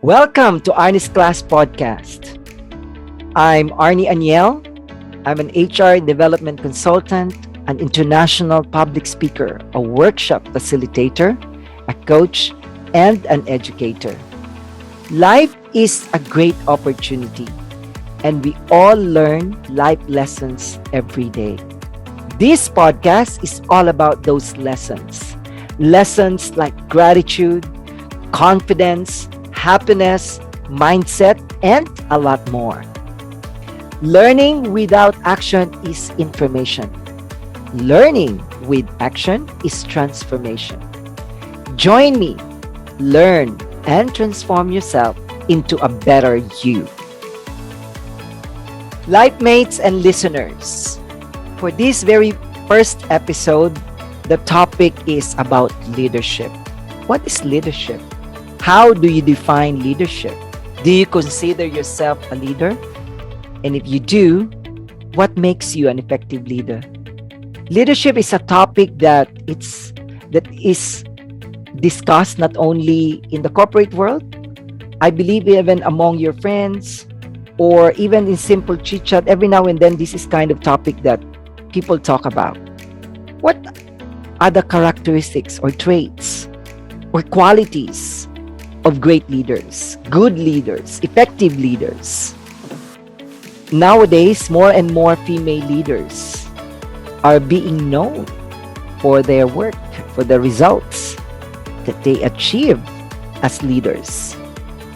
Welcome to Arnie's Class Podcast. I'm Arnie Aniel. I'm an HR development consultant, an international public speaker, a workshop facilitator, a coach, and an educator. Life is a great opportunity, and we all learn life lessons every day. This podcast is all about those lessons. Lessons like gratitude, confidence, happiness, mindset, and a lot more. Learning without action is information. Learning with action is transformation. Join me, learn, and transform yourself into a better you. Life mates and listeners, for this very first episode, the topic is about leadership. What is leadership? How do you define leadership? Do you consider yourself a leader? And if you do, what makes you an effective leader? Leadership is a topic that is discussed not only in the corporate world, I believe even among your friends, or even in simple chit chat. Every now and then, this is kind of topic that people talk about. What are the characteristics or traits or qualities of great leaders, good leaders, effective leaders? Nowadays, more and more female leaders are being known for their work, for the results that they achieve as leaders.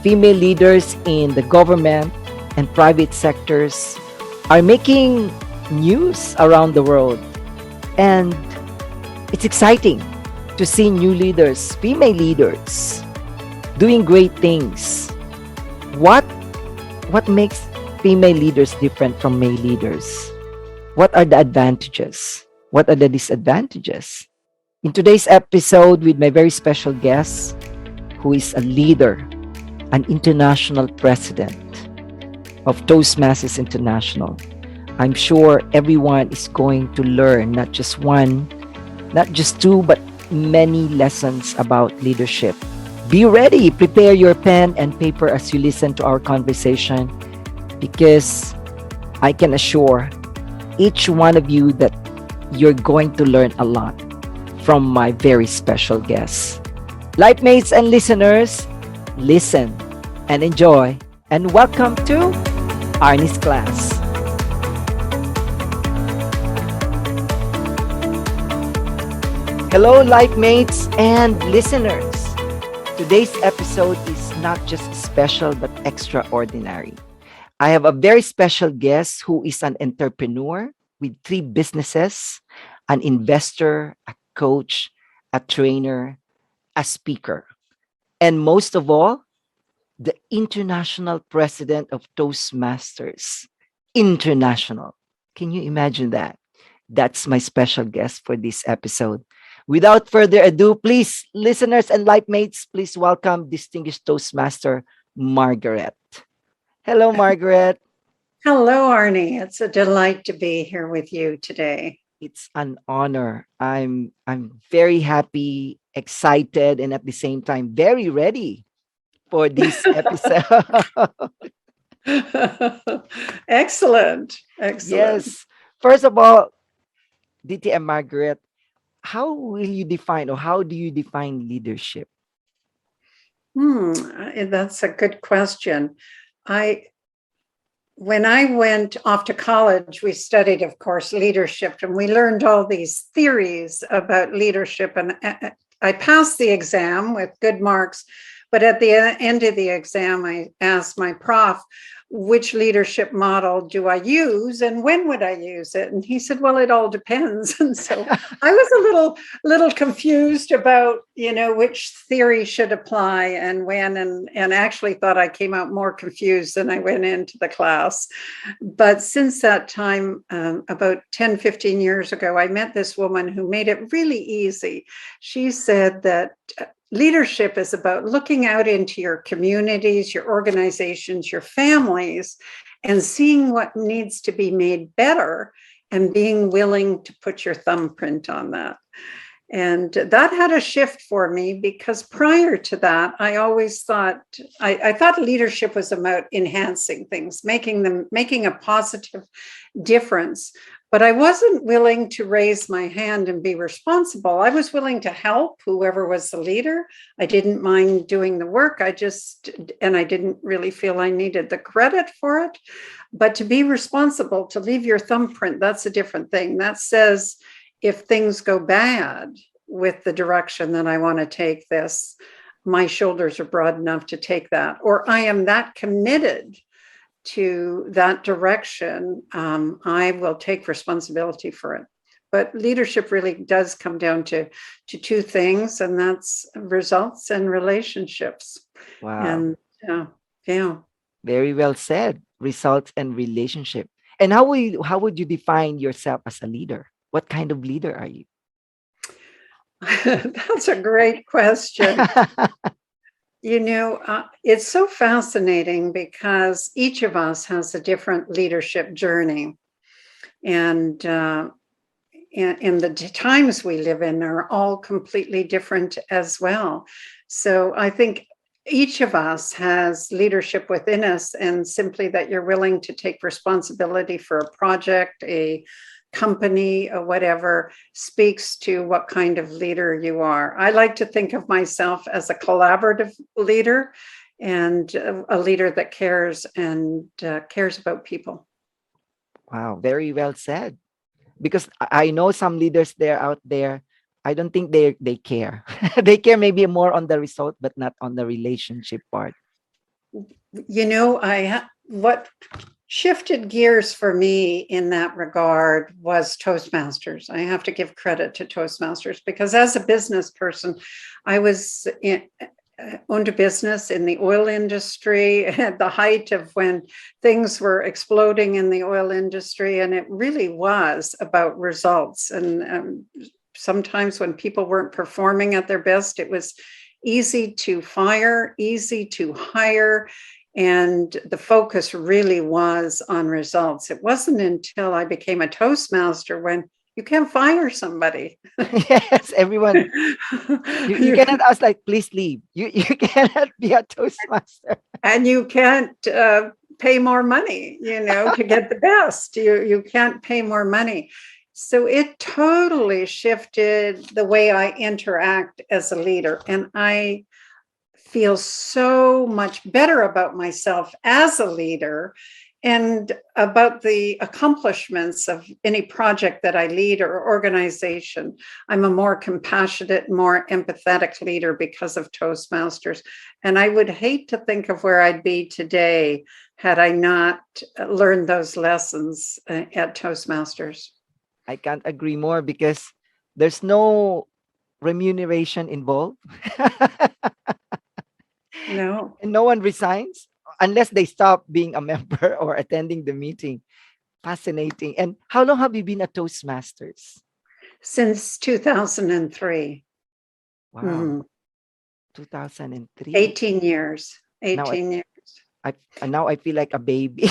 Female leaders in the government and private sectors are making news around the world. And it's exciting to see new leaders, female leaders, doing great things. What makes female leaders different from male leaders? What are the advantages? What are the disadvantages? In today's episode with my very special guest, who is a leader, an international president of Toastmasters International, I'm sure everyone is going to learn not just one, not just two, but many lessons about leadership. Be ready, prepare your pen and paper as you listen to our conversation, because I can assure each one of you that you're going to learn a lot from my very special guests. Life mates and listeners, listen and enjoy, and welcome to Arnie's Class. Hello, life mates and listeners. Today's episode is not just special but extraordinary. I have a very special guest who is an entrepreneur with 3 businesses, an investor, a coach, a trainer, a speaker, and most of all, the International President of Toastmasters International. Can you imagine that? That's my special guest for this episode. Without further ado, please, listeners and life mates, please welcome distinguished Toastmaster Margaret. Hello, Margaret. Hello, Arnie. It's a delight to be here with you today. It's an honor. I'm very happy, excited, and at the same time very ready for this episode. Excellent. Yes. First of all, DTM Margaret, how will you define, or how do you define leadership? That's a good question. When I went off to college, we studied, of course, leadership, and we learned all these theories about leadership. And I passed the exam with good marks, but at the end of the exam, I asked my prof, which leadership model do I use and when would I use it? And he said, well, it all depends. And so I was a little confused about, which theory should apply and when, and actually thought I came out more confused than I went into the class. But since that time, about 10, 15 years ago, I met this woman who made it really easy. She said that leadership is about looking out into your communities, your organizations, your families, and seeing what needs to be made better and being willing to put your thumbprint on that. And that had a shift for me, because prior to that, I always thought, I thought leadership was about enhancing things, making a positive difference. But I wasn't willing to raise my hand and be responsible. I was willing to help whoever was the leader. I didn't mind doing the work. I didn't really feel I needed the credit for it. But to be responsible, to leave your thumbprint, that's a different thing. That says, if things go bad with the direction that I want to take this, my shoulders are broad enough to take that, or I am that committed to that direction, I will take responsibility for it. But leadership really does come down to two things, and that's results and relationships. Wow. And yeah. Very well said. Results and relationship. And how would you define yourself as a leader? What kind of leader are you? That's a great question. It's so fascinating, because each of us has a different leadership journey. And the times we live in are all completely different as well. So I think each of us has leadership within us, and simply that you're willing to take responsibility for a project, a company, or whatever, speaks to what kind of leader you are. I like to think of myself as a collaborative leader, and a leader that cares about people. Wow, very well said. Because I know some leaders out there, I don't think they care. They care maybe more on the result, but not on the relationship part. What shifted gears for me in that regard was Toastmasters. I have to give credit to Toastmasters, because as a business person, I owned a business in the oil industry at the height of when things were exploding in the oil industry. And it really was about results. And sometimes when people weren't performing at their best, it was easy to fire, easy to hire. And the focus really was on results. It wasn't until I became a Toastmaster when you can't fire somebody. Yes, everyone. You cannot ask, like, please leave. You cannot be a Toastmaster. And you can't pay more money, to get the best. You can't pay more money. So it totally shifted the way I interact as a leader. And I feel so much better about myself as a leader, and about the accomplishments of any project that I lead or organization. I'm a more compassionate, more empathetic leader because of Toastmasters. And I would hate to think of where I'd be today had I not learned those lessons at Toastmasters. I can't agree more, because there's no remuneration involved. No. And no one resigns unless they stop being a member or attending the meeting. Fascinating. And how long have you been a Toastmasters? Since 2003. Wow. Mm-hmm. 2003. 18 years. 18 years. Now I feel like a baby.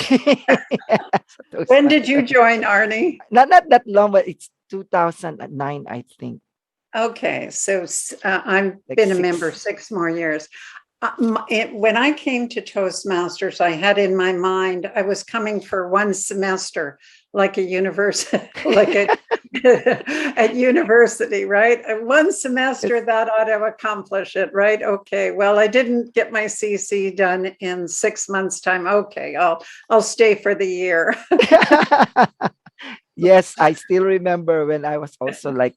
When did you join, Arnie? Not that long, but it's 2009, I think. Okay, so I've been a member 6 more years. When I came to Toastmasters, I had in my mind, I was coming for one semester, like a university, at university, right? One semester, that ought to accomplish it, right? Okay, well, I didn't get my CC done in 6 months' time. Okay, I'll stay for the year. Yes, I still remember when I was also like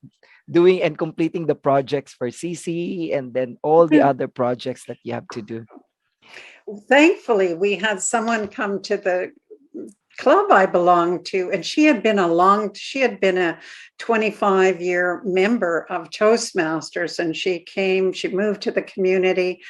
doing and completing the projects for CC, and then all the other projects that you have to do. Thankfully, we had someone come to the club I belonged to, and she had been a 25-year member of Toastmasters, and she moved to the community.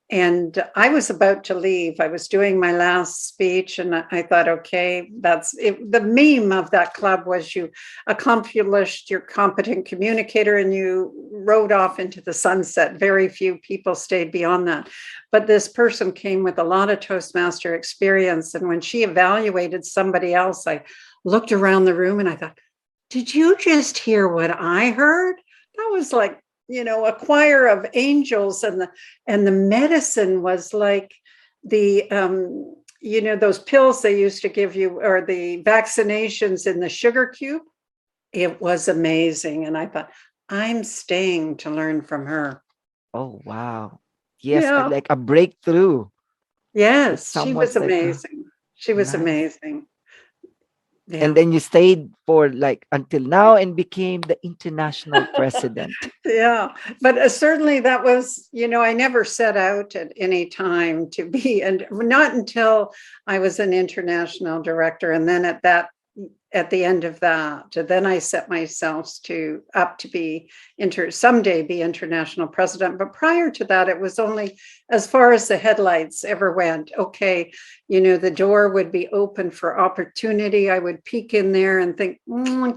And I was about to leave. I was doing my last speech, and I thought, okay, that's it. The meme of that club was you accomplished your competent communicator and you rode off into the sunset. Very few people stayed beyond that. But this person came with a lot of Toastmaster experience. And when she evaluated somebody else, I looked around the room and I thought, did you just hear what I heard? That that was like, a choir of angels, and the medicine was like the those pills they used to give you, or the vaccinations in the sugar cube. It was amazing. And I thought, I'm staying to learn from her. Oh, wow. Yes, Yeah. like a breakthrough. That Yes, she was someone's like, amazing. She was nice. amazing. And Yeah. then you stayed for like until now and became the international president. Yeah. But certainly that was, I never set out at any time to be, and not until I was an international director. And then at the end of that, then I set myself up to be someday be international president. But prior to that, it was only as far as the headlights ever went. Okay, the door would be open for opportunity. I would peek in there and think,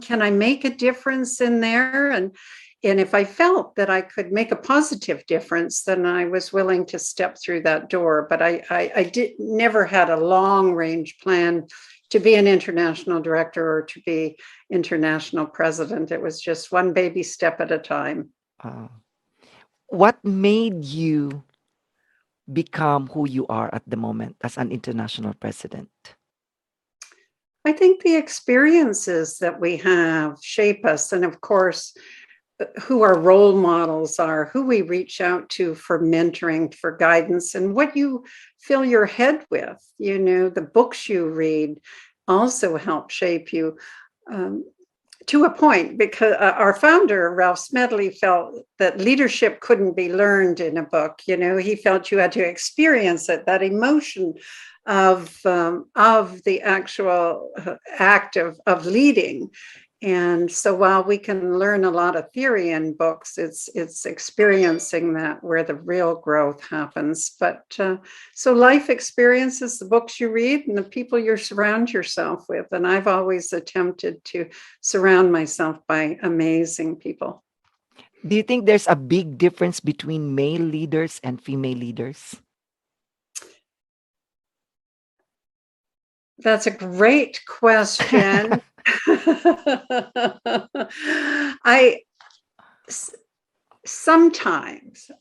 can I make a difference in there? And if I felt that I could make a positive difference, then I was willing to step through that door. But I never had a long range plan to be an international director or to be international president. It was just one baby step at a time. What made you become who you are at the moment as an international president? I think the experiences that we have shape us. And of course, who our role models are, who we reach out to for mentoring, for guidance, and what you fill your head with. The books you read also help shape you to a point, because our founder, Ralph Smedley, felt that leadership couldn't be learned in a book. He felt you had to experience it, that emotion of the actual act of leading. And so while we can learn a lot of theory in books, it's experiencing that where the real growth happens. But so life experiences, the books you read, and the people you surround yourself with. And I've always attempted to surround myself by amazing people. Do you think there's a big difference between male leaders and female leaders? That's a great question. Sometimes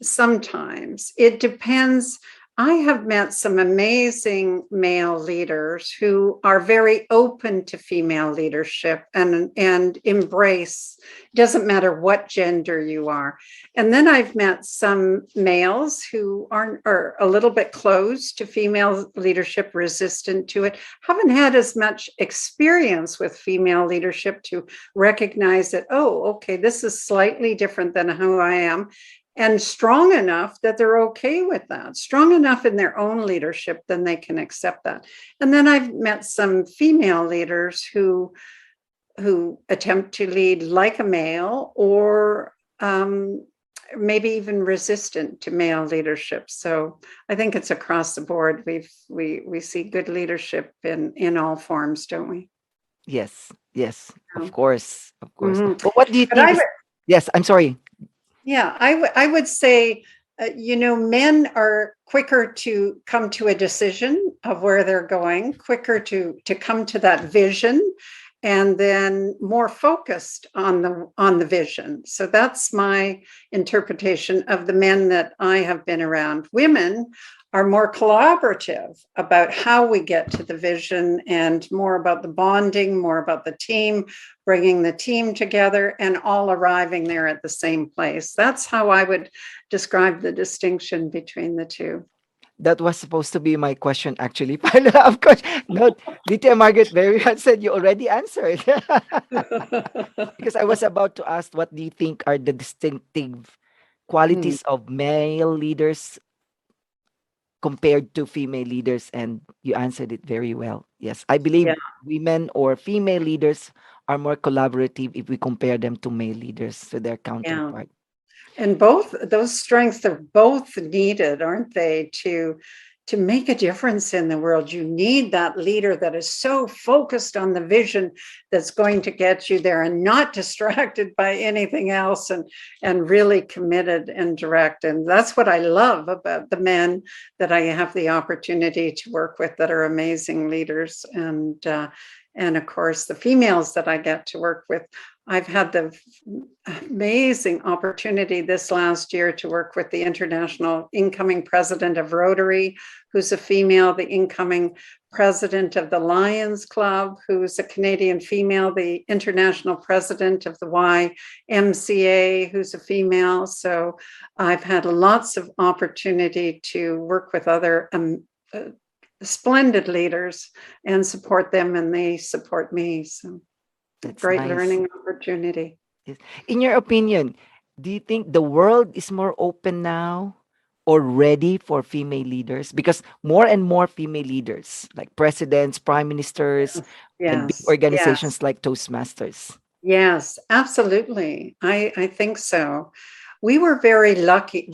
it depends. I have met some amazing male leaders who are very open to female leadership and embrace, doesn't matter what gender you are. And then I've met some males who are a little bit closed to female leadership, resistant to it, haven't had as much experience with female leadership to recognize that, oh, okay, this is slightly different than who I am. And strong enough that they're okay with that, strong enough in their own leadership, then they can accept that. And then I've met some female leaders who attempt to lead like a male, or maybe even resistant to male leadership. So I think it's across the board. We see good leadership in all forms, don't we? Yes, of course. Mm-hmm. But what do you think? Yes, I'm sorry. Yeah, I would say, men are quicker to come to a decision of where they're going, quicker to come to that vision, and then more focused on the vision. So that's my interpretation of the men that I have been around. Women are more collaborative about how we get to the vision, and more about the bonding, more about the team, bringing the team together and all arriving there at the same place. That's how I would describe the distinction between the two. That was supposed to be my question, actually. Of course, no, DTM Margaret very well said, you already answered. Because I was about to ask, what do you think are the distinctive qualities of male leaders compared to female leaders? And you answered it very well. Yes, I believe women or female leaders are more collaborative if we compare them to male leaders, to their counterpart. Yeah. And both those strengths are both needed, aren't they, to make a difference in the world. You need that leader that is so focused on the vision that's going to get you there, and not distracted by anything else, and really committed and direct. And that's what I love about the men that I have the opportunity to work with that are amazing leaders. And of course, the females that I get to work with I've had the amazing opportunity this last year to work with the international incoming president of Rotary, who's a female, the incoming president of the Lions Club, who's a Canadian female, the international president of the YMCA, who's a female. So I've had lots of opportunity to work with other splendid leaders and support them, and they support me. So That's great nice. learning opportunity. Yes. In your opinion, do you think the world is more open now or ready for female leaders? Because more and more female leaders, like presidents, prime ministers, and big Yes, organizations like Toastmasters. yes, absolutely. I think so. We were very lucky.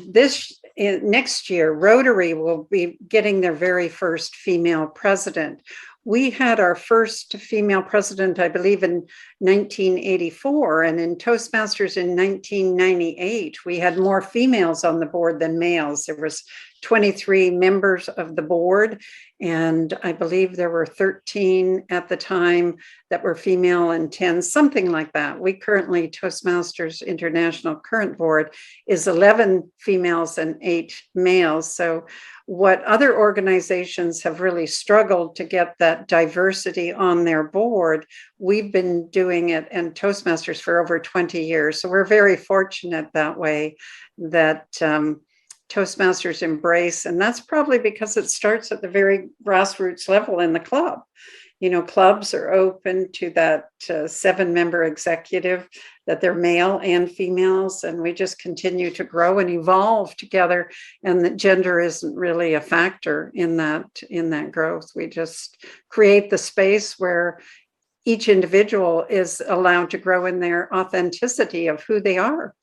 Next year, Rotary will be getting their very first female president. We had our first female president, I believe, in 1984, and in Toastmasters in 1998, we had more females on the board than males. There was 23 members of the board, and I believe there were 13 at the time that were female and 10, something like that. We currently, Toastmasters International current board is 11 females and 8 males. So what other organizations have really struggled to get that diversity on their board, we've been doing it in Toastmasters for over 20 years. So we're very fortunate that way that Toastmasters embrace, and that's probably because it starts at the very grassroots level in the club. You know, clubs are open to that 7-member executive, that they're male and females, and we just continue to grow and evolve together. And that gender isn't really a factor in that growth. We just create the space where each individual is allowed to grow in their authenticity of who they are.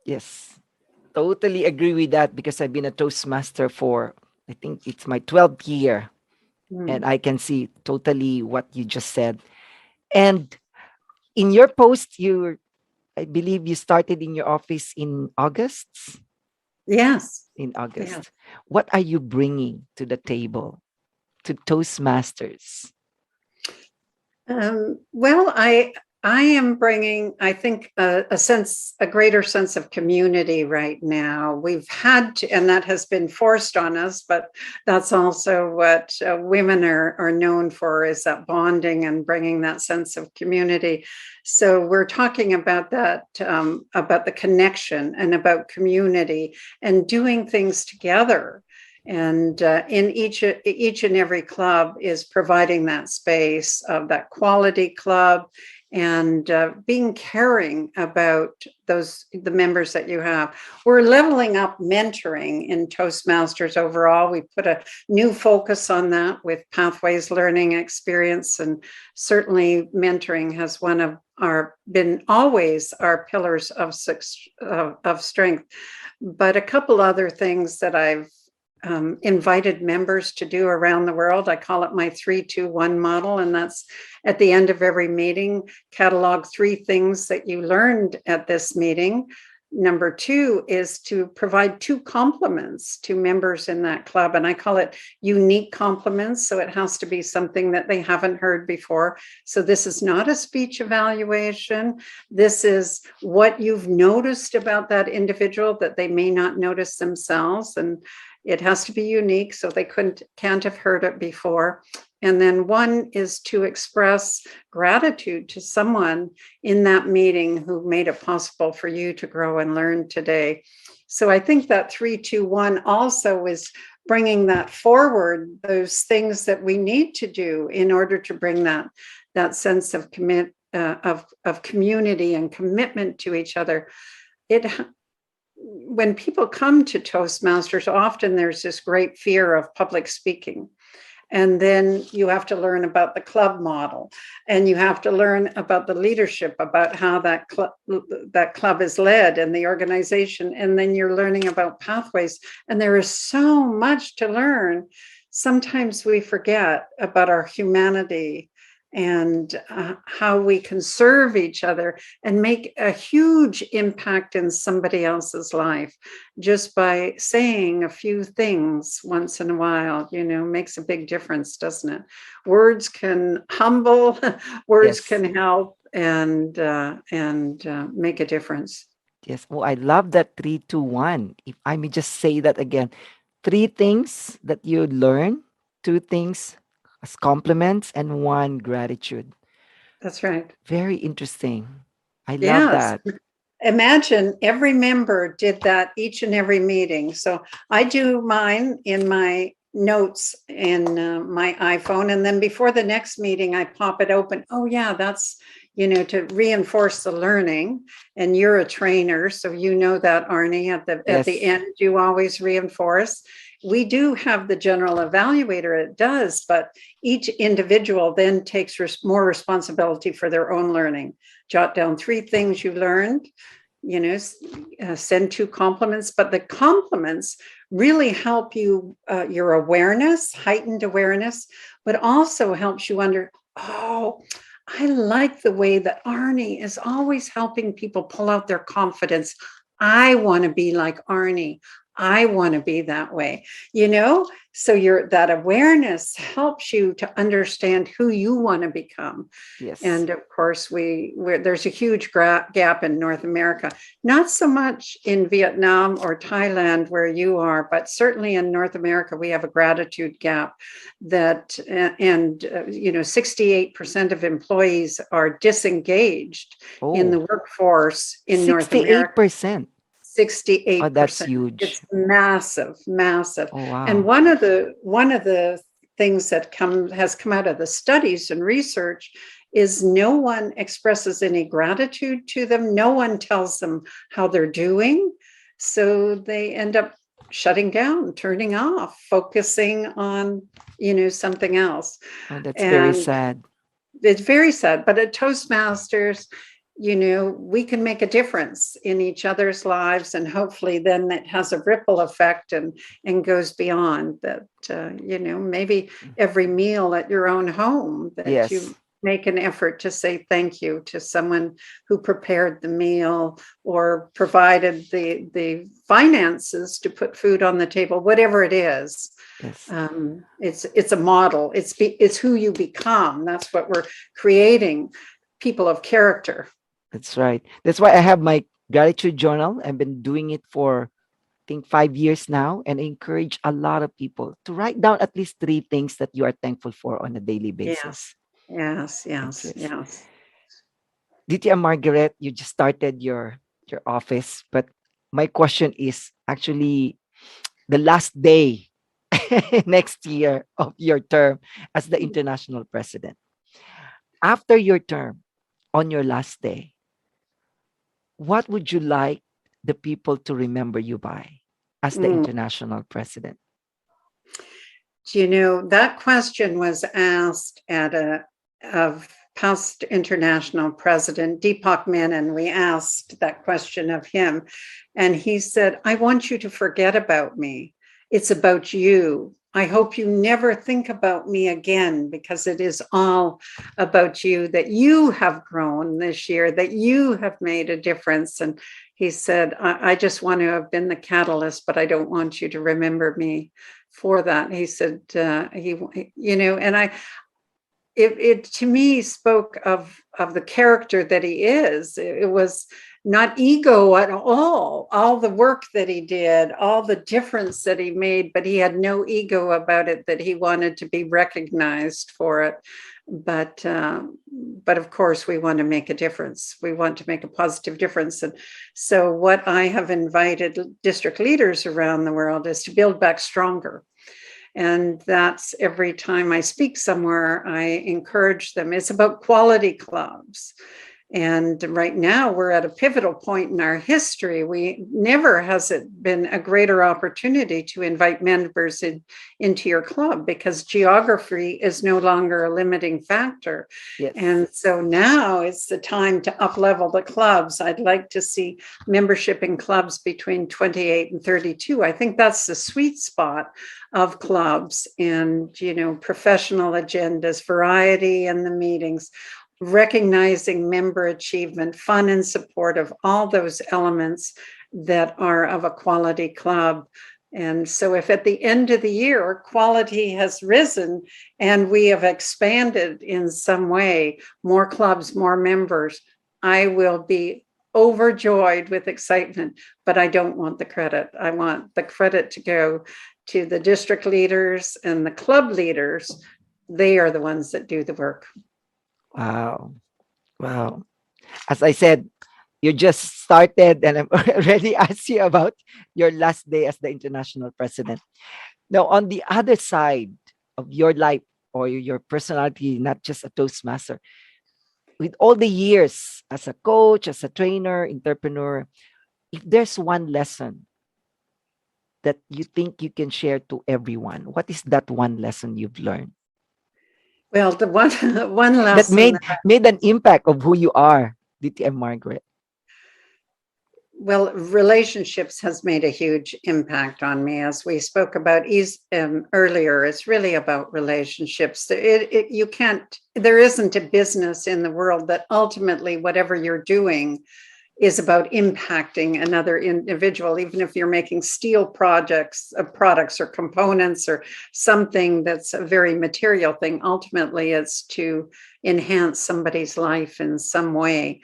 Yes, totally agree with that because I've been a Toastmaster for, I think it's my 12th year. And I can see totally what you just said. And in your post, I believe you started in your office in August? Yes. In August. Yes. What are you bringing to the table, to Toastmasters? Well, I am bringing, I think, a greater sense of community right now. We've had to, and that has been forced on us, but that's also what women are known for, is that bonding and bringing that sense of community. So we're talking about that, about the connection and about community and doing things together. And in each and every club is providing that space of that quality club, and being caring about the members that you have. We're leveling up mentoring in Toastmasters overall. We put a new focus on that with Pathways Learning Experience, and certainly mentoring has been always our pillars of strength. But a couple other things that I've invited members to do around the world. I call it my 3-2-1 model. And that's at the end of every meeting, catalog 3 things that you learned at this meeting. Number 2 is to provide 2 compliments to members in that club. And I call it unique compliments. So it has to be something that they haven't heard before. So this is not a speech evaluation. This is what you've noticed about that individual that they may not notice themselves. And it has to be unique, so they can't have heard it before. And then 1 is to express gratitude to someone in that meeting who made it possible for you to grow and learn today. So I think that 3-2-1 also is bringing that forward, those things that we need to do in order to bring that sense of community and commitment to each other. When people come to Toastmasters, often there's this great fear of public speaking. And then you have to learn about the club model, and you have to learn about the leadership, about how that club is led and the organization. And then you're learning about pathways. And there is so much to learn. Sometimes we forget about our humanity and how we can serve each other and make a huge impact in somebody else's life just by saying a few things once in a while, makes a big difference, doesn't it? Words can humble, words Yes. can help, and make a difference. Yes. Oh, I love that 3, 2, 1. If I may just say that again, 3 things that you learn, 2 things as compliments, and 1 gratitude. That's right. Very interesting. I love Yes. that. Imagine every member did that each and every meeting. So I do mine in my notes in my iPhone. And then before the next meeting, I pop it open. Oh, yeah, that's, to reinforce the learning. And you're a trainer. So you know that, Arnie, at the Yes. end, you always reinforce. We do have the general evaluator, it does, but each individual then takes more responsibility for their own learning. Jot down 3 things you learned, send 2 compliments, but the compliments really help you, your awareness, heightened awareness, but also helps you I like the way that Arnie is always helping people pull out their confidence. I want to be like Arnie. I want to be that way, so that awareness helps you to understand who you want to become. Yes. And of course, there's a huge gap in North America, not so much in Vietnam or Thailand where you are, but certainly in North America, we have a gratitude gap that, 68% of employees are disengaged in the workforce in North America. 68%. 68%. Oh, that's huge. It's massive, massive. Oh, wow. And one of the things that has come out of the studies and research is no one expresses any gratitude to them. No one tells them how they're doing. So they end up shutting down, turning off, focusing on, something else. Oh, that's very sad. It's very sad. But at Toastmasters, we can make a difference in each other's lives, and hopefully then that has a ripple effect and goes beyond that. Maybe every meal at your own home that Yes. you make an effort to say thank you to someone who prepared the meal or provided the finances to put food on the table, whatever it is. Yes. It's a model. It's who you become. That's what we're creating, people of character. That's right. That's why I have my gratitude journal. I've been doing it for, I think, 5 years now, and I encourage a lot of people to write down at least 3 things that you are thankful for on a daily basis. Yes. DTM Margaret, you just started your office, but my question is actually the last day next year of your term as the international president. After your term, on your last day, what would you like the people to remember you by as the international president? That question was asked of past international president Deepak Menon. We asked that question of him, and he said, "I want you to forget about me. It's about you. I hope you never think about me again, because it is all about you, that you have grown this year, that you have made a difference." And he said, I just want to have been the catalyst, but I don't want you to remember me for that. He said, and it to me spoke of the character that he is. It was not ego at all the work that he did, all the difference that he made, but he had no ego about it, that he wanted to be recognized for it. But of course, we want to make a difference. We want to make a positive difference. And so what I have invited district leaders around the world is to build back stronger. And that's every time I speak somewhere, I encourage them. It's about quality clubs. And right now we're at a pivotal point in our history. Never has it been a greater opportunity to invite members into your club, because geography is no longer a limiting factor. Yes. And so now it's the time to up-level the clubs. I'd like to see membership in clubs between 28 and 32. I think that's the sweet spot of clubs, and, professional agendas, variety in the meetings, recognizing member achievement, fun and support of all those elements that are of a quality club. And so if at the end of the year quality has risen and we have expanded in some way, more clubs, more members, I will be overjoyed with excitement, but I don't want the credit. I want the credit to go to the district leaders and the club leaders. They are the ones that do the work. Wow. Wow. As I said, you just started and I'm already asked you about your last day as the international president. Now, on the other side of your life or your personality, not just a Toastmaster, with all the years as a coach, as a trainer, entrepreneur, if there's one lesson that you think you can share to everyone, what is that one lesson you've learned Well, the one one that lesson made an impact of who you are, DTM Margaret? Well, relationships has made a huge impact on me, as we spoke about earlier. It's really about relationships. You can't. There isn't a business in the world that ultimately, whatever you're doing, is about impacting another individual. Even if you're making steel products or components or something that's a very material thing, ultimately, it's to enhance somebody's life in some way.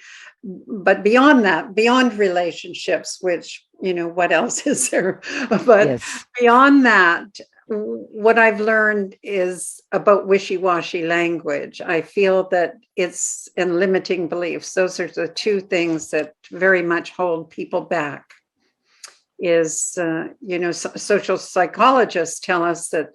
But beyond that, beyond relationships, which, what else is there? But Yes. beyond that, what I've learned is about wishy-washy language. I feel that it's in limiting beliefs. Those are the two things that very much hold people back. Social psychologists tell us that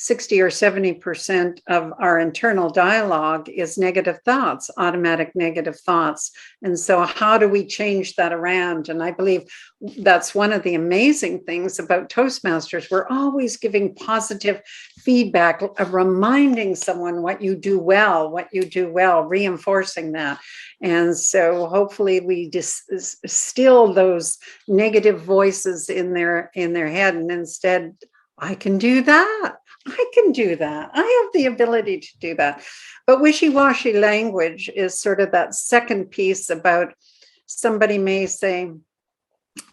60 or 70% of our internal dialogue is negative thoughts, automatic negative thoughts. And so how do we change that around? And I believe that's one of the amazing things about Toastmasters. We're always giving positive feedback, reminding someone what you do well, reinforcing that. And so hopefully we distill those negative voices in their head, and instead, I can do that. I can do that. I have the ability to do that. But wishy-washy language is sort of that second piece about somebody may say,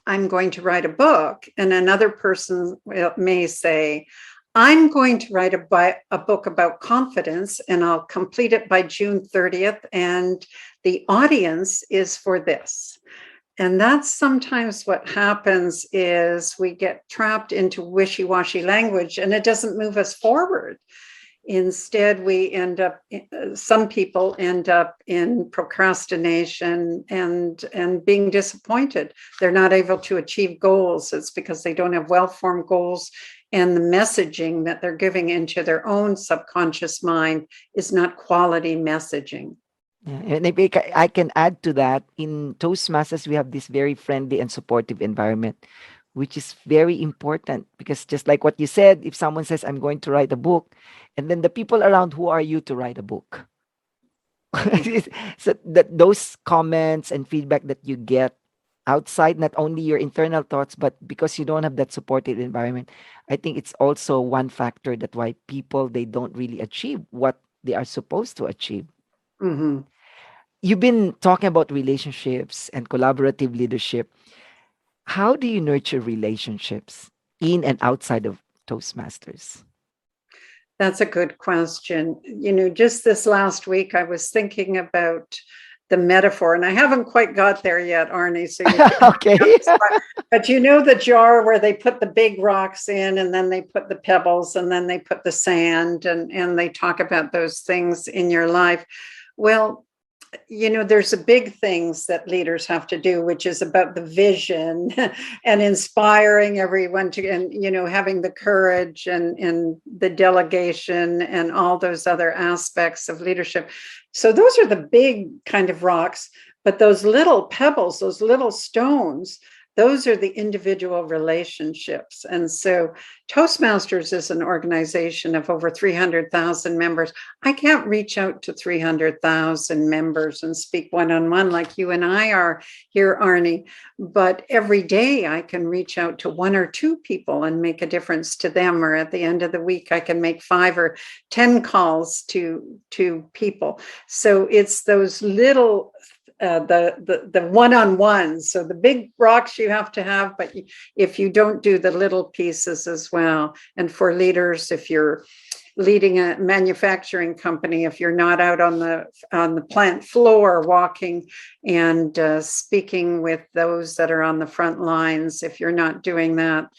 I'm going to write a book, and another person may say, I'm going to write a book about confidence, and I'll complete it by June 30th, and the audience is for this. And that's sometimes what happens is we get trapped into wishy-washy language and it doesn't move us forward. Instead, some people end up in procrastination and being disappointed. They're not able to achieve goals. It's because they don't have well-formed goals, and the messaging that they're giving into their own subconscious mind is not quality messaging. Yeah, and if I can add to that, in Toastmasters, we have this very friendly and supportive environment, which is very important because just like what you said, if someone says, I'm going to write a book, and then the people around, who are you to write a book? So that those comments and feedback that you get outside, not only your internal thoughts, but because you don't have that supportive environment, I think it's also one factor that why people, they don't really achieve what they are supposed to achieve. Mm-hmm. You've been talking about relationships and collaborative leadership. How do you nurture relationships in and outside of Toastmasters? That's a good question. Just this last week, I was thinking about the metaphor, and I haven't quite got there yet, Arnie. So okay. But the jar where they put the big rocks in, and then they put the pebbles, and then they put the sand, and they talk about those things in your life. Well, there's a big things that leaders have to do, which is about the vision and inspiring everyone to, and, having the courage and the delegation and all those other aspects of leadership. So those are the big kind of rocks, but those little pebbles, those little stones, those are the individual relationships. And so Toastmasters is an organization of over 300,000 members. I can't reach out to 300,000 members and speak one-on-one like you and I are here, Arnie. But every day I can reach out to one or two people and make a difference to them. Or at the end of the week, I can make 5 or 10 calls to people. So it's those little the one-on-ones. So the big rocks you have to have, but if you don't do the little pieces as well. And for leaders, if you're leading a manufacturing company, if you're not out on the plant floor walking and speaking with those that are on the front lines, if you're not doing that,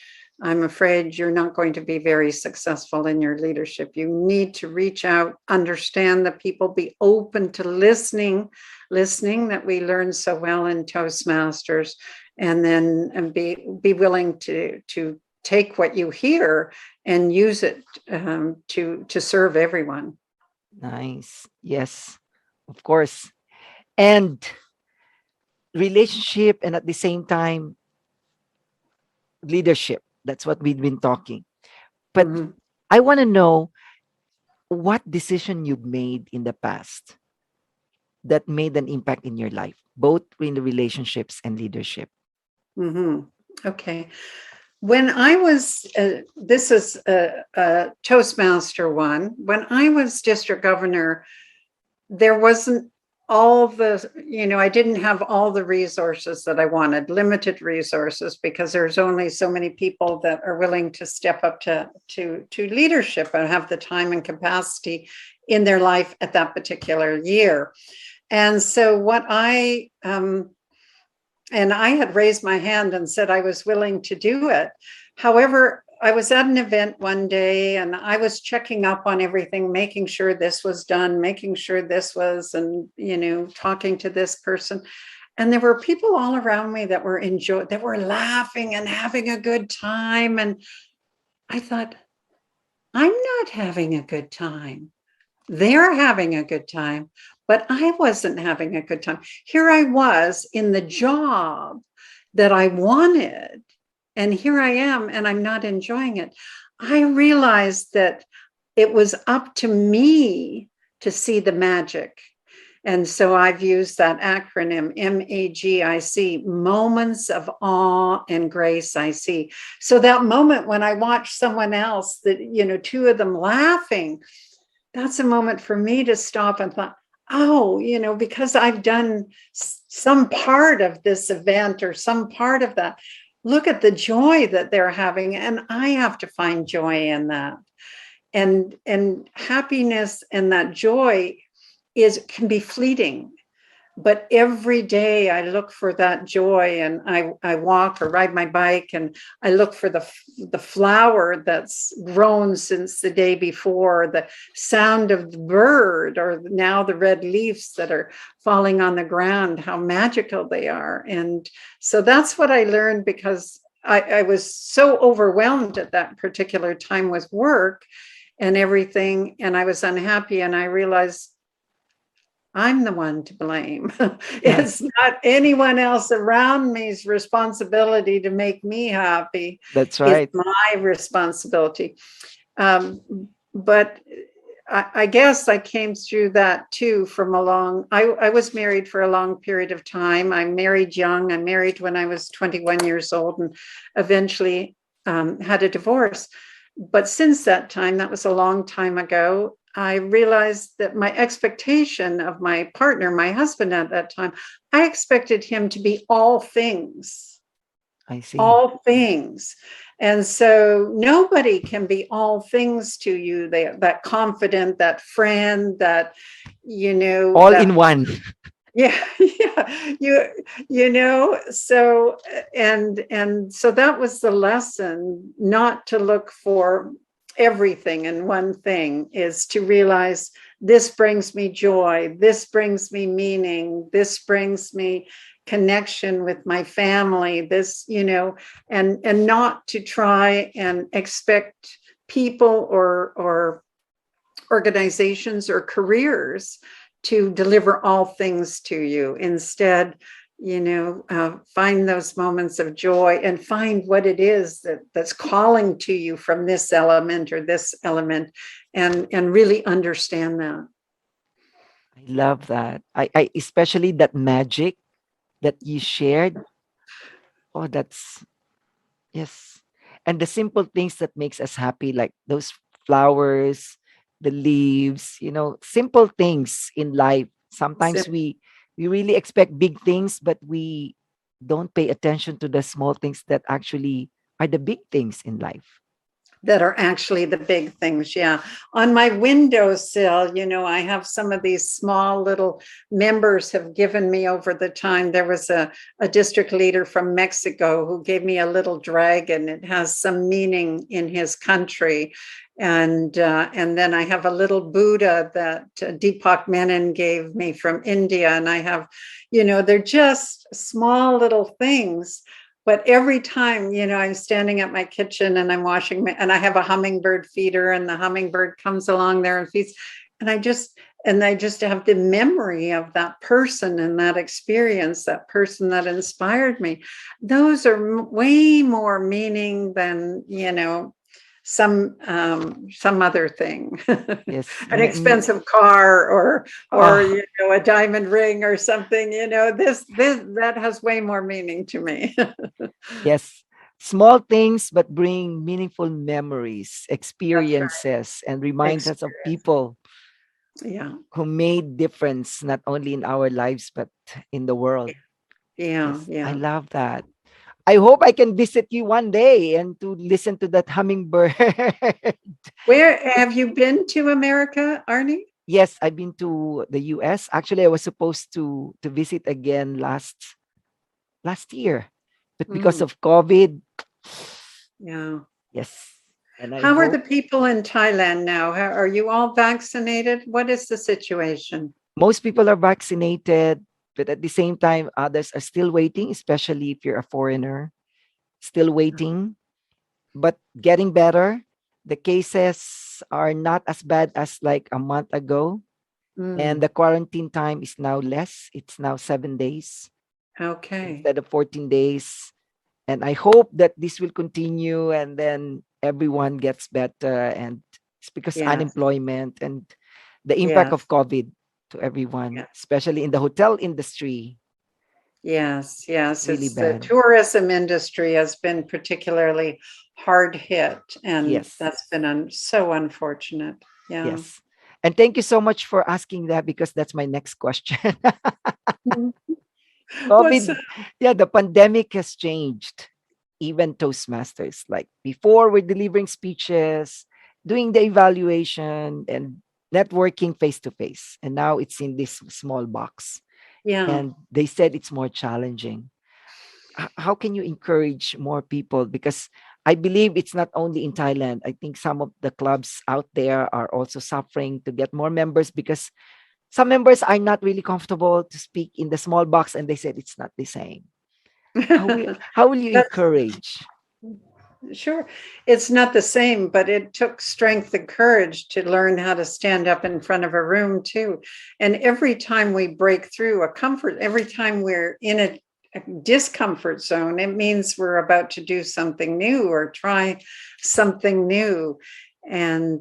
I'm afraid you're not going to be very successful in your leadership. You need to reach out, understand the people, be open to listening that we learn so well in Toastmasters, and then be willing to take what you hear and use it to serve everyone. Nice. Yes, of course. And relationship, and at the same time, leadership. That's what we've been talking. But I want to know what decision you've made in the past that made an impact in your life, both in the relationships and leadership. Okay. When I was, this is a Toastmaster one, when I was district governor, there wasn't all the, I didn't have all the resources that I wanted, limited resources, because there's only so many people that are willing to step up to leadership and have the time and capacity in their life at that particular year. And so and I had raised my hand and said I was willing to do it. However, I was at an event one day and I was checking up on everything, making sure this was done, making sure this was, and, talking to this person. And there were people all around me that were laughing and having a good time. And I thought, I'm not having a good time. They're having a good time, but I wasn't having a good time. Here I was in the job that I wanted, and here I am, and I'm not enjoying it. I realized that it was up to me to see the magic. And so I've used that acronym, MAGIC, moments of awe and grace I see. So that moment when I watch someone else, that, two of them laughing, that's a moment for me to stop and thought, oh, because I've done some part of this event or some part of that, look at the joy that they're having. And I have to find joy in that. And happiness and that joy can be fleeting. But every day I look for that joy, and I walk or ride my bike and I look for the flower that's grown since the day before, the sound of the bird, or now the red leaves that are falling on the ground, how magical they are. And so that's what I learned, because I was so overwhelmed at that particular time with work and everything, and I was unhappy, and I realized I'm the one to blame. It's not anyone else around me's responsibility to make me happy. That's right. It's my responsibility. But I guess I came through that too I was married for a long period of time. I married young. I married when I was 21 years old and eventually had a divorce. But since that time, that was a long time ago, I realized that my expectation of my partner, my husband at that time, I expected him to be all things. I see. All things. And so nobody can be all things to you. That confident, that friend, that, all in one. Yeah. So, and so that was the lesson, not to look for everything in one thing, is to realize this brings me joy, this brings me meaning, this brings me connection with my family, this, and not to try and expect people or organizations or careers to deliver all things to you. Instead, find those moments of joy and find what it is that's calling to you from this element or this element, and really understand that. I love that. I especially that magic that you shared. Oh, yes. And the simple things that makes us happy, like those flowers, the leaves, simple things in life. Sometimes we We really expect big things, but we don't pay attention to the small things that actually are the big things in life. That are actually the big things. Yeah. On my windowsill, I have some of these small little members have given me over the time. There was a district leader from Mexico who gave me a little dragon. It has some meaning in his country. And then I have a little Buddha that Deepak Menon gave me from India. And I have, they're just small little things. But every time, I'm standing at my kitchen and I'm washing and I have a hummingbird feeder, and the hummingbird comes along there and feeds. And I just have the memory of that person and that experience, that person that inspired me. Those are way more meaning than, some other thing, Yes. an expensive car or a diamond ring or something. This that has way more meaning to me. Yes. Small things, but bring meaningful memories, That's right. experiences, and remind us of Experience. people Yeah. who made difference not only in our lives but in the world. Yeah. Yes, I Yeah. love that. I hope I can visit you one day and to listen to that hummingbird. Where have you been to America, Arnie? Yes, I've been to the US. Actually, I was supposed to visit again last year, but because Mm, of COVID, yeah. yes. And I How are the hope people in Thailand now? Are you all vaccinated? What is the situation? most people are vaccinated, but at the same time, others are still waiting, especially if you're a foreigner, still waiting, but getting better. The cases are not as bad as like a month ago, and Mm, the quarantine time is now less. It's now 7 days okay. instead of 14 days. And I hope that this will continue and then everyone gets better. And it's because Yes. unemployment and the impact of Yes. COVID to everyone, Yeah. especially in the hotel industry, Yes. Yes. really It's the bad. tourism industry has been particularly hard hit, and Yes, that's been so unfortunate. Yeah. yes. And thank you so much for asking that because that's my next question. Mhm. What's COVID, yeah, the pandemic has changed even Toastmasters. Like before, we're delivering speeches, doing the evaluation, and networking face to face. And now it's in this small box. yeah. And they said it's more challenging. How can you encourage more people? Because I believe it's not only in Thailand. I think some of the clubs out there are also suffering to get more members because some members are not really comfortable to speak in the small box and they said it's not the same. How will you That's encourage? sure. It's not the same, but it took strength and courage to learn how to stand up in front of a room too. And every time we break through every time we're in a discomfort zone, it means we're about to do something new or try something new. And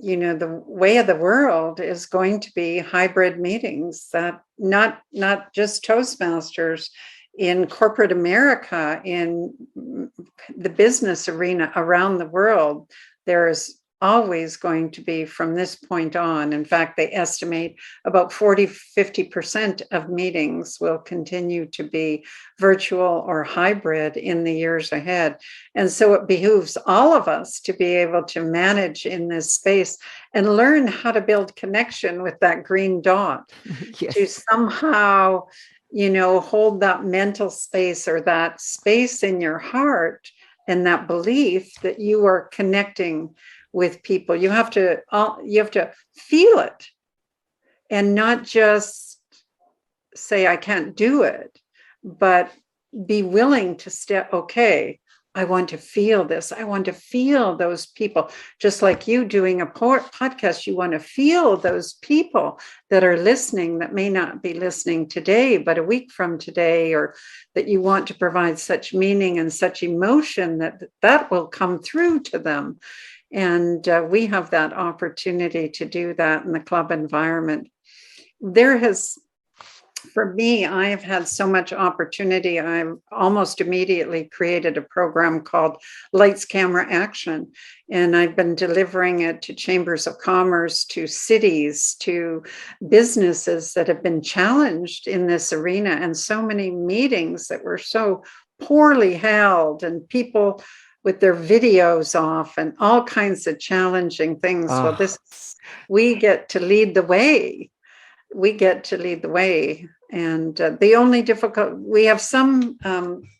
the way of the world is going to be hybrid meetings, that not just Toastmasters, in corporate America, in the business arena around the world, there's always going to be, from this point on, in fact, they estimate about 40-50% of meetings will continue to be virtual or hybrid in the years ahead. And so it behooves all of us to be able to manage in this space and learn how to build connection with that green dot, to Yes. somehow hold that mental space or that space in your heart, and that belief that you are connecting with people. You have to feel it, and not just say I can't do it, but be willing to step, okay, I want to feel this. I want to feel those people. Just like you doing a podcast, you want to feel those people that are listening, that may not be listening today, but a week from today, or that you want to provide such meaning and such emotion that will come through to them. And we have that opportunity to do that in the club environment. There has for me, I have had so much opportunity. I almost immediately created a program called Lights, Camera, Action. And I've been delivering it to chambers of commerce, to cities, to businesses that have been challenged in this arena, and so many meetings that were so poorly held, and people with their videos off, and all kinds of challenging things. Well, we get to lead the way. We get to lead the way. And the only we have some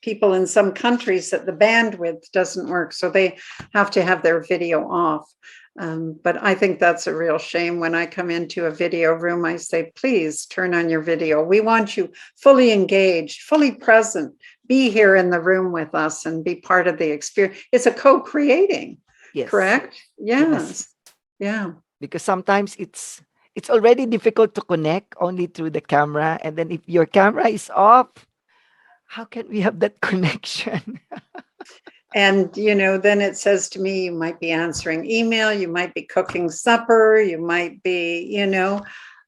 people in some countries that the bandwidth doesn't work, so they have to have their video off. But I think that's a real shame. When I come into a video room, I say, please turn on your video. We want you fully engaged, fully present, be here in the room with us and be part of the experience. It's a co-creating, correct? Yes. Yeah. Because sometimes it's already difficult to connect only through the camera. And then if your camera is off, how can we have that connection? And, then it says to me, you might be answering email, you might be cooking supper, you might be,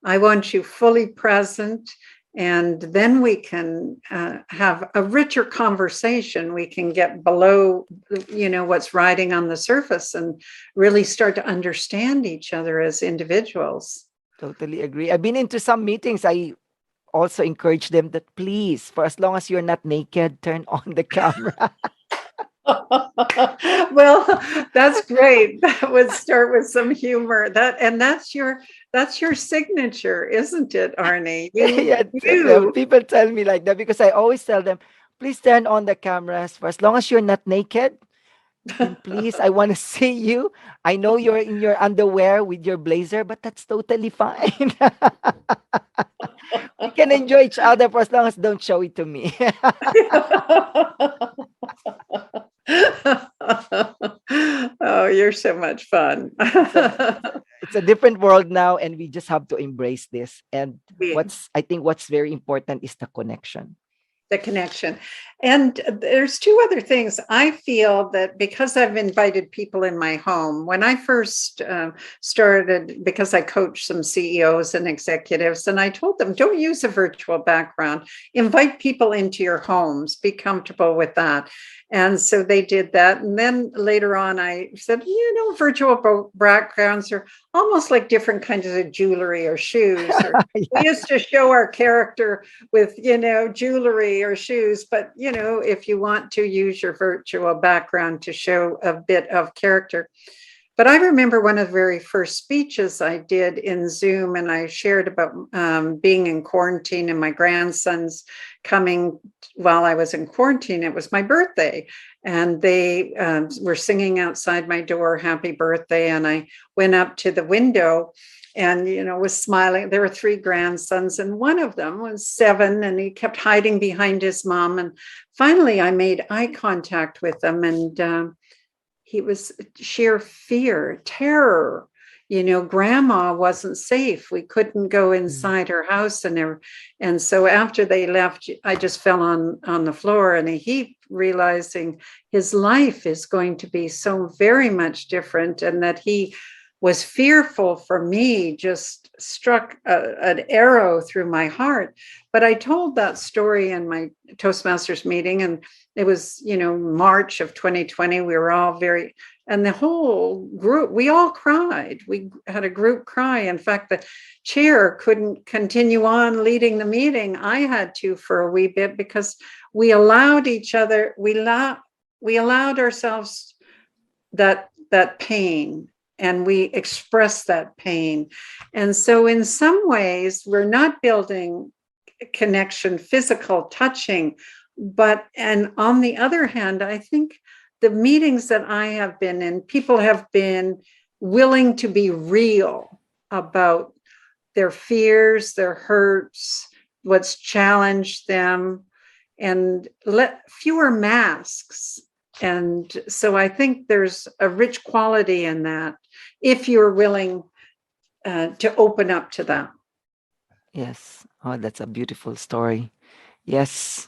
I want you fully present. And then we can have a richer conversation. We can get below, what's riding on the surface and really start to understand each other as individuals. Totally agree. I've been into some meetings. I also encourage them that please, for as long as you're not naked, turn on the camera. Well, that's great. That would start with some humor. That's your signature, isn't it, Arnie? People tell me like that because I always tell them, please turn on the cameras for as long as you're not naked. And please, I want to see you. I know you're in your underwear with your blazer, but that's totally fine. We can enjoy each other for as long as don't show it to me. Oh, you're so much fun. It's a different world now, and we just have to embrace this. And I think what's very important is the connection. The connection. And there's two other things. I feel that because I've invited people in my home, when I first started, because I coached some CEOs and executives, and I told them, don't use a virtual background, invite people into your homes, be comfortable with that. And so they did that. And then later on, I said, virtual backgrounds are almost like different kinds of jewelry or shoes. We used to show our character with, jewelry or shoes. But, if you want to use your virtual background to show a bit of character. But I remember one of the very first speeches I did in Zoom, and I shared about being in quarantine and my grandsons coming while I was in quarantine. It was my birthday, and they were singing outside my door, happy birthday. And I went up to the window and, was smiling. There were 3 grandsons, and one of them was 7, and he kept hiding behind his mom. And finally, I made eye contact with him, and he was sheer fear, terror. Grandma wasn't safe. We couldn't go inside her house. And so after they left, I just fell on the floor in a heap, realizing his life is going to be so very much different, and that he was fearful for me just struck an arrow through my heart. But I told that story in my Toastmasters meeting, and it was, March of 2020. We were all and the whole group, we all cried. We had a group cry. In fact, the chair couldn't continue on leading the meeting. I had to for a wee bit, because we allowed each other, we allowed ourselves that pain, and we expressed that pain. And so in some ways, we're not building connection, physical touching, and on the other hand, I think the meetings that I have been in, people have been willing to be real about their fears, their hurts, what's challenged them, and fewer masks. And so I think there's a rich quality in that, if you're willing to open up to that. Yes. Oh, that's a beautiful story. Yes.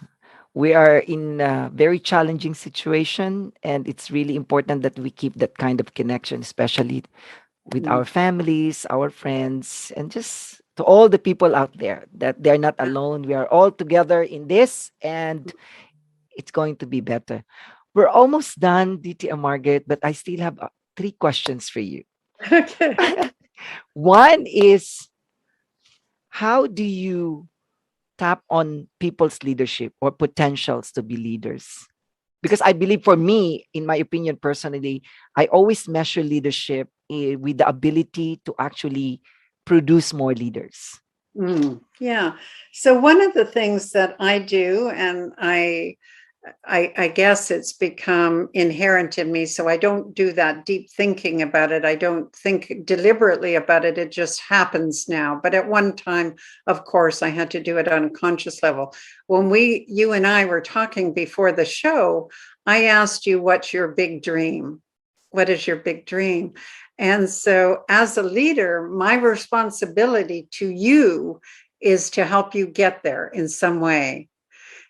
We are in a very challenging situation, and it's really important that we keep that kind of connection, especially with our families, our friends, and just to all the people out there, that they're not alone. We are all together in this, and it's going to be better. We're almost done, DTM Margaret, but I still have three questions for you. Okay. One is, how do you tap on people's leadership or potentials to be leaders? Because I believe, for me, in my opinion personally, I always measure leadership with the ability to actually produce more leaders. Yeah. So one of the things that I do, and I guess it's become inherent in me, so I don't do that deep thinking about it. I don't think deliberately about it. It just happens now. But at one time, of course, I had to do it on a conscious level. When you and I were talking before the show, I asked you, what's your big dream? What is your big dream? And so as a leader, my responsibility to you is to help you get there in some way.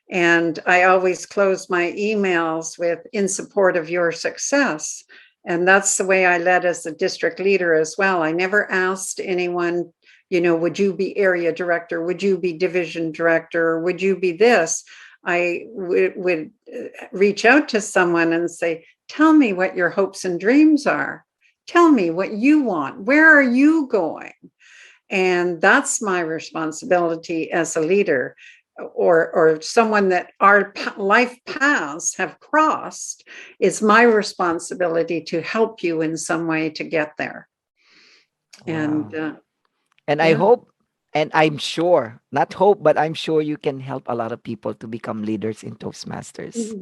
And I always close my emails with, in support of your success. And that's the way I led as a district leader as well. I never asked anyone, would you be area director? Would you be division director? Would you be this? I would reach out to someone and say, tell me what your hopes and dreams are. Tell me what you want. Where are you going? And that's my responsibility as a leader, or someone that our life paths have crossed. It's my responsibility to help you in some way to get there. Wow. And I Yeah. hope, and I'm sure, not hope, but I'm sure you can help a lot of people to become leaders in Toastmasters.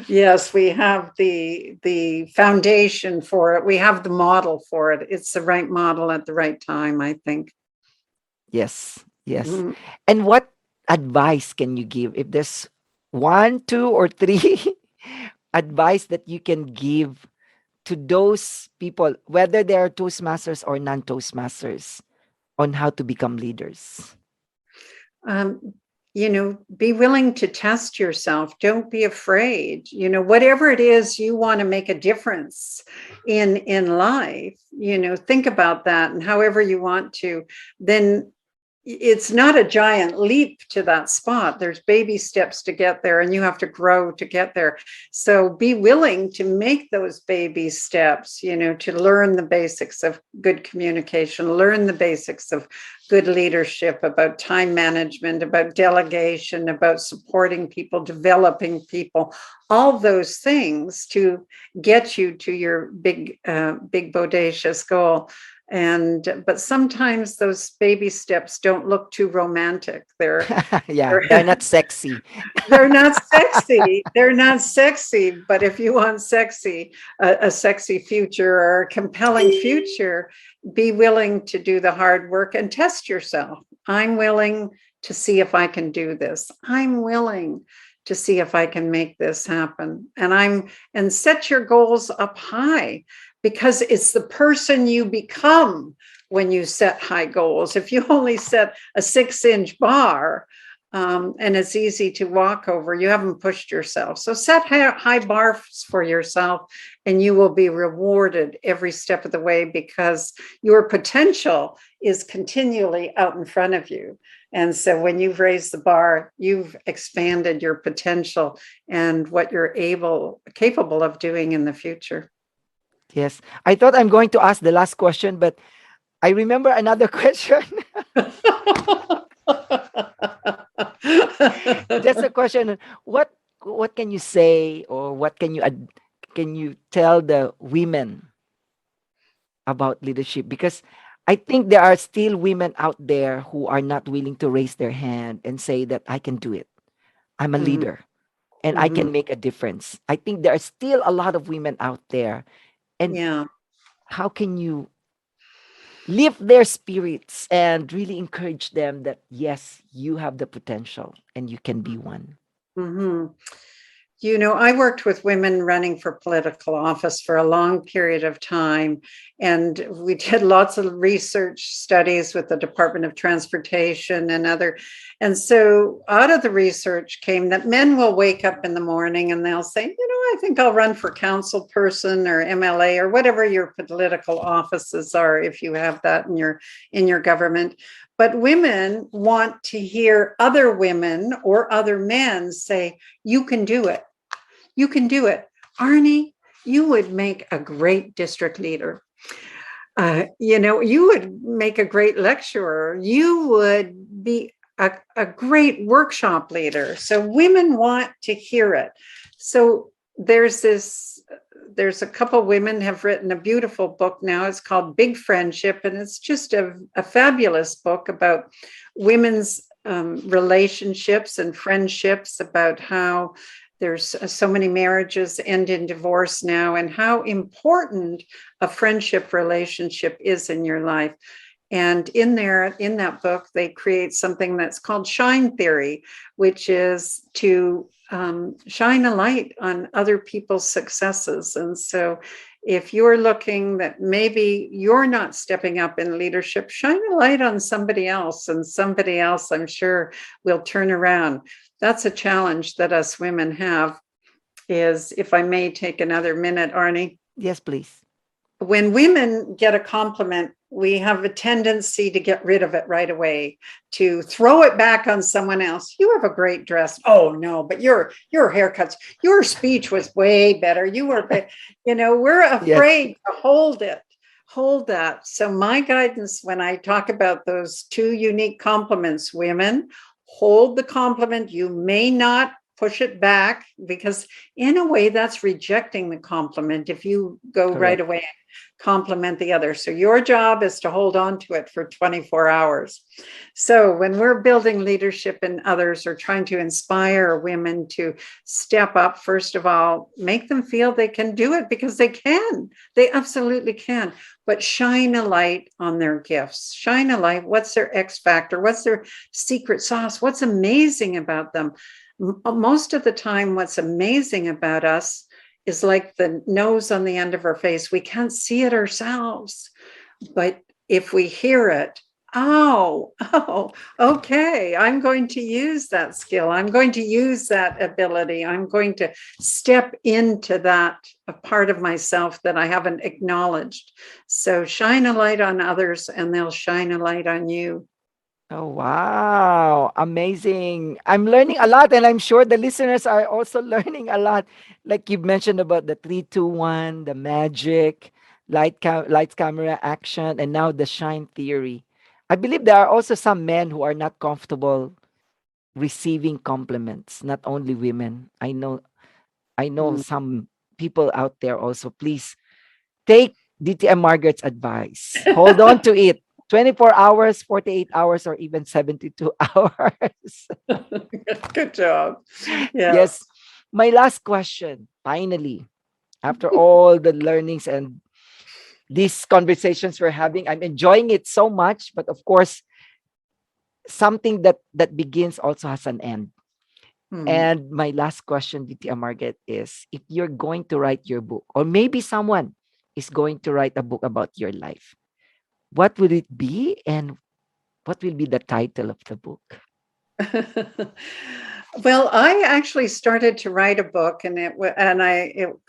Yes, we have the foundation for it. We have the model for it. It's the right model at the right time, I think. Yes, yes. Mhm. And what advice can you give, if there's one, two, or three advice that you can give to those people, whether they are Toastmasters or non-Toastmasters, on how to become leaders? Um, be willing to test yourself. Don't be afraid. Whatever it is you want to make a difference in life, think about that, and however you want to, then it's not a giant leap to that spot. There's baby steps to get there, and you have to grow to get there. So be willing to make those baby steps, to learn the basics of good communication, learn the basics of good leadership, about time management, about delegation, about supporting people, developing people, all those things to get you to your big bodacious goal. But sometimes those baby steps don't look too romantic. Yeah, they're not sexy. They're not sexy. They're not sexy. But if you want a sexy future or a compelling future, be willing to do the hard work and test yourself. I'm willing to see if I can do this. I'm willing to see if I can make this happen. And set your goals up high, because it's the person you become when you set high goals. If you only set a 6-inch bar, and it's easy to walk over, you haven't pushed yourself. So set high bars for yourself, and you will be rewarded every step of the way, because your potential is continually out in front of you. And so when you've raised the bar, you've expanded your potential and what you're capable of doing in the future. Yes. I thought I'm going to ask the last question, but I remember another question. Just a question. What can you say, or what can you tell the women about leadership? Because I think there are still women out there who are not willing to raise their hand and say that I can do it. I'm a Mhm, leader and I mhm. can make a difference. I think there are still a lot of women out there. And Yeah. how can you lift their spirits and really encourage them that, yes, you have the potential and you can be one? hmm I worked with women running for political office for a long period of time, and we did lots of research studies with the Department of Transportation and other. And so out of the research came that men will wake up in the morning and they'll say, I think I'll run for council person or MLA or whatever your political offices are, if you have that in your government. But women want to hear other women or other men say, you can do it. You can do it. Arnie, you would make a great district leader. You would make a great lecturer. You would be a great workshop leader. So women want to hear it. So there's a couple women have written a beautiful book now. It's called Big Friendship, and it's just a fabulous book about women's relationships and friendships, about how there's so many marriages end in divorce now, and how important a friendship relationship is in your life. And in that book, they create something that's called shine theory, which is to shine a light on other people's successes. And so if you're looking that maybe you're not stepping up in leadership, shine a light on somebody else, and somebody else, I'm sure, will turn around. That's a challenge that us women have, is, if I may take another minute, Arnie. Yes, please. When women get a compliment, we have a tendency to get rid of it right away, to throw it back on someone else. You have a great dress. Oh no, but your haircuts, your speech was way better. You were, we're afraid Yes. to hold that. So my guidance when I talk about those two unique compliments, women, hold the compliment. You may not push it back, because in a way that's rejecting the compliment if you go Correct. right away and compliment the other. So your job is to hold on to it for 24 hours. So when we're building leadership in others, or trying to inspire women to step up, first of all, make them feel they can do it, because they can. They absolutely can. But shine a light on their gifts. Shine a light. What's their X factor? What's their secret sauce? What's amazing about them? Most of the time, what's amazing about us is like the nose on the end of our face. We can't see it ourselves, but if we hear it, oh, okay, I'm going to use that skill. I'm going to use that ability. I'm going to step into that a part of myself that I haven't acknowledged. So shine a light on others, and they'll shine a light on you. Oh, wow. Amazing. I'm learning a lot, and I'm sure the listeners are also learning a lot. Like you mentioned about the 3, 2, 1, the magic, lights, camera, action, and now the shine theory. I believe there are also some men who are not comfortable receiving compliments, not only women. I know Mm. some people out there also. Please take DTM Margaret's advice. Hold on to it. 24 hours, 48 hours, or even 72 hours. Good job. Yeah. Yes. My last question, finally, after all the learnings and these conversations we're having, I'm enjoying it so much. But of course, something that begins also has an end. Mm. And my last question, DTM Margaret, is if you're going to write your book, or maybe someone is going to write a book about your life, what will it be, and what will be the title of the book? Well, I actually started to write a book, and it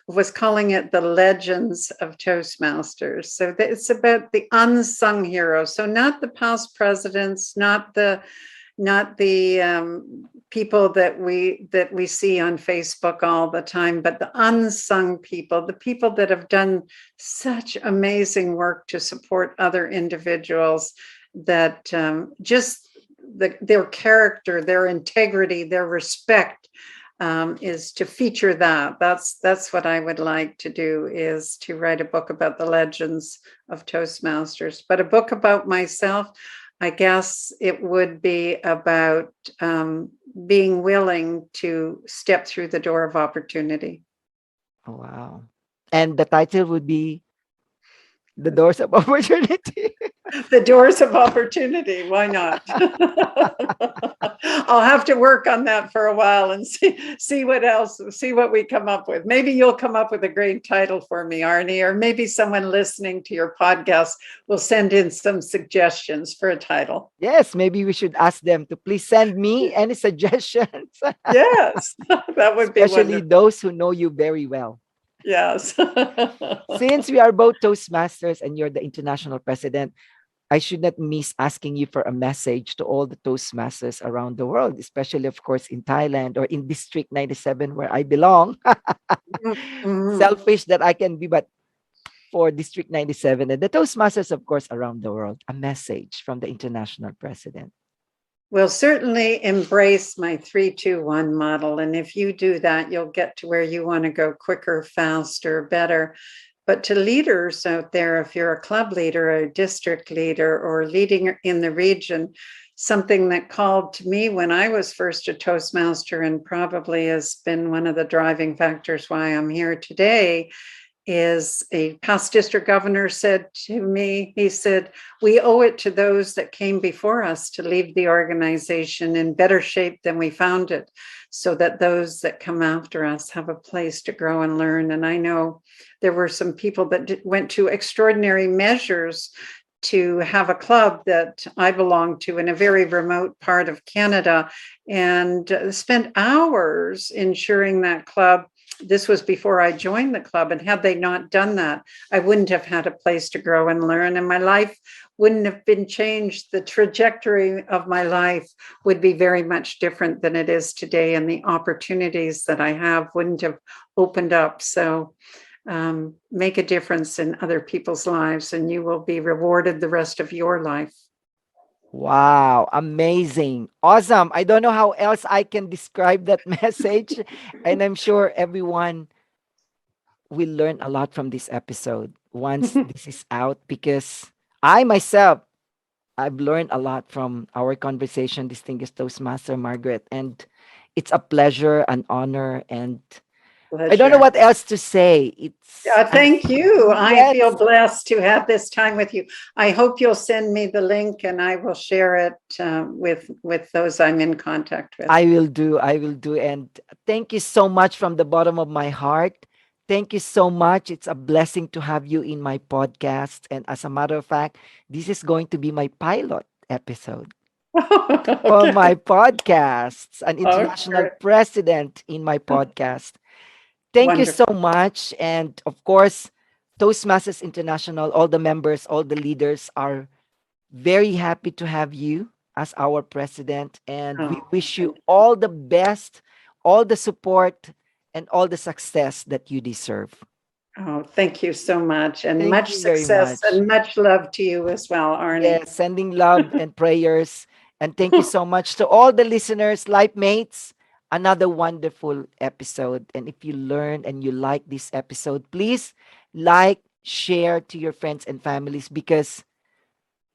was calling it "The Legends of Toastmasters." So it's about the unsung heroes. So not the past presidents, not the people that we see on Facebook all the time, but the unsung people, the people that have done such amazing work to support other individuals, that just their character, their integrity, their respect is to feature that. That's what I would like to do, is to write a book about the legends of Toastmasters. But a book about myself, I guess it would be about being willing to step through the door of opportunity. Oh, wow. And the title would be The doors of opportunity. The doors of opportunity. Why not? I'll have to work on that for a while and see what we come up with. Maybe you'll come up with a great title for me, Arnie, or maybe someone listening to your podcast will send in some suggestions for a title. Yes, maybe we should ask them to please send me any suggestions, Yes, that would be especially wonderful. those who know you very well. Yes. Since we are both Toastmasters and you're the international president, I should not miss asking you for a message to all the Toastmasters around the world, especially, of course, in Thailand or in District 97, where I belong. Mhm. Selfish that I can be, but for District 97 and the Toastmasters, of course, around the world, a message from the international president. Will certainly embrace my 3-2-1 model. And if you do that, you'll get to where you want to go quicker, faster, better. But to leaders out there, if you're a club leader, a district leader, or leading in the region, something that called to me when I was first a Toastmaster and probably has been one of the driving factors why I'm here today is a past district governor said to me, he said, we owe it to those that came before us to leave the organization in better shape than we found it, so that those that come after us have a place to grow and learn. And I know there were some people that went to extraordinary measures to have a club that I belong to in a very remote part of Canada and spent hours ensuring that club. This was before I joined the club. And had they not done that, I wouldn't have had a place to grow and learn. And my life wouldn't have been changed. The trajectory of my life would be very much different than it is today. And the opportunities that I have wouldn't have opened up. So make a difference in other people's lives and you will be rewarded the rest of your life. Wow, amazing. Awesome. I don't know how else I can describe that message. And I'm sure everyone will learn a lot from this episode once this is out because I myself, I've learned a lot from our conversation, distinguished Toastmaster Margaret. And it's a pleasure, an honor, and I don't know Pleasure. what else to say. It's Thank you. I yes, feel blessed to have this time with you. I hope you'll send me the link and I will share it with those I'm in contact with. I will do. I will do. And thank you so much from the bottom of my heart. Thank you so much. It's a blessing to have you in my podcast. And as a matter of fact, this is going to be my pilot episode for Okay. my podcasts, an international Okay. president in my podcast. Thank you so Wonderful. much. And of course, Toastmasters International, all the members, all the leaders are very happy to have you as our president. And we Oh, wish you thank you. all the best, all the support, and all the success that you deserve. Oh, thank you so much. And Thank much you very success much. and much love to you as well, Arnie. Yes, sending love and prayers. And thank you so much to all the listeners, life mates. Another wonderful episode. And if you learn and you like this episode, please like, share to your friends and families because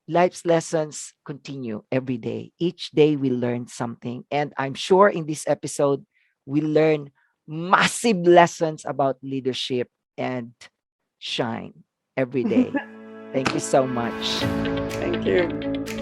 life's lessons continue every day. Each day we learn something. And I'm sure in this episode, we learn massive lessons about leadership and shine every day. Thank you so much. Thank you.